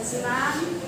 Si Ma'am.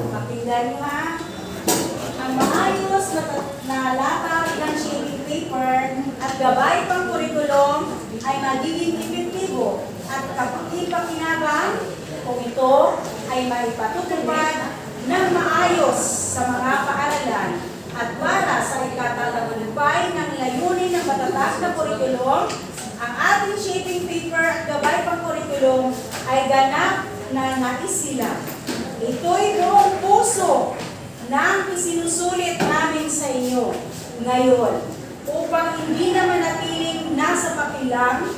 Pakinggan nyo ha. Ang maayos na lapat ng shading paper at gabay pang kurikulum ay magiging epektibo at kapag-ipakinabang kung ito ay maipatutupad ng maayos sa mga paaralan at para sa ikatatagumpay ng layunin ng matatag na kurikulum. Ang ating shaping paper at gabay pang kurikulum ay ganap na naisilang. Ito'y buong puso ng isinusulit namin sa inyo ngayon. upang hindi na manatiling nasa pakilang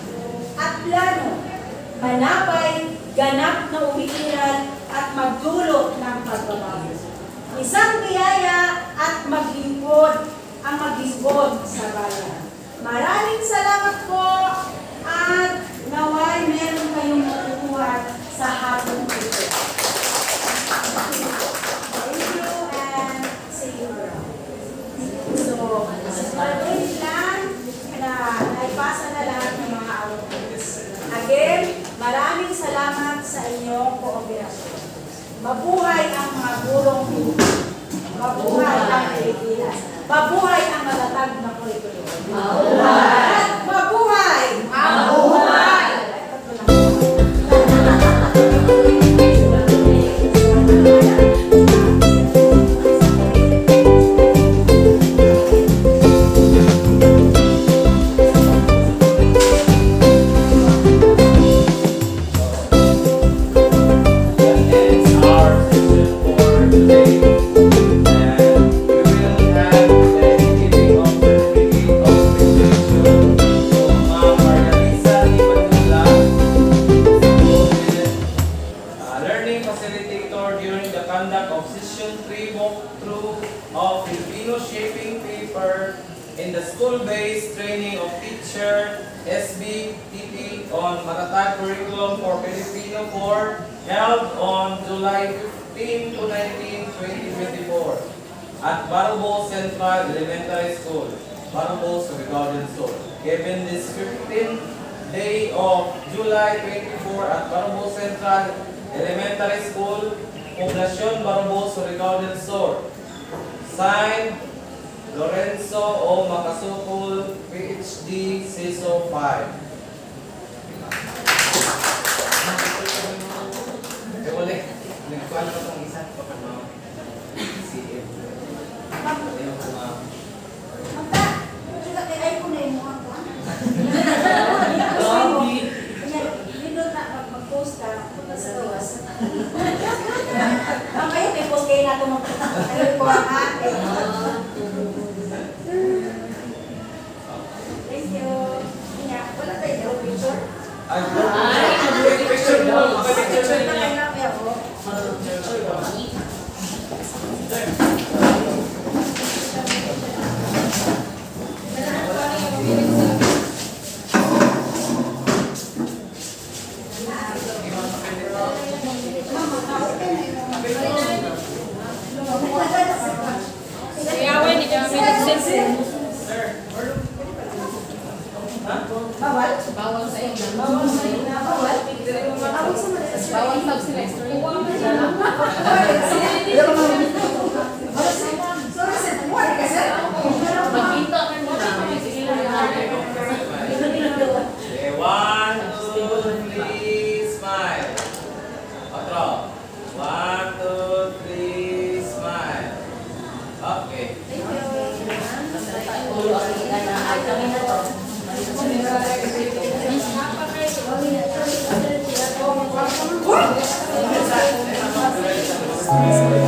at plano, manapay, ganap na umiiral at magdulot ng pagbabago. Isang biyaya at maglingkod ang maglingkod sa bayan. Maraming salamat po at naway meron kayong matutuhan sa hapon ito. Thank you and see you around. So, sasabihin lang na naipasa na lahat ng mga awards. Again, maraming salamat sa inyong kooperasyon. Mabuhay ang mga gurong Pilipino. Mabuhay ang Pilipinas. Mabuhay ang matatag na kurikulum. Mabuhay! Mabuhay! Mabuhay! in the school-based training of teacher SBTT on Matatag Curriculum for Filipino 4 held on July 15 to 19, 2024 at Barubo Central Elementary School, Barubo, Surigao del Sur. Given this 15th day of July 24 at Barubo Central Elementary School, Poblacion Barubo, Surigao del Sur. Signed, Lorenzo O. Makasukul, PhD, CISO 5. Ulit. Nagkuhan ko itong isa. CF. Ayun ko nga. Magta! Kita kay ay ko na yung mga ko. Nindot na mag-post ka, punta sa gawas. Ang kayo, may post kayo na ito magpunta. Ayun ko ang ate. Thank you. Wala tayo picture? Ay, picture mo. Picture na kayo namin ako. Bawal? Bawal sa inyo. Bawal sa inyo. Bawal? Bawal sa mga Bawal sub-semester. sorry, sir. Buwan ka, sir. Magpinto ka muna. Sige lang natin. Okay, 1, 2, 3, smile. Otro. 1, 2, 3, smile. Okay. Ulo ang ika na ay kami na to. What?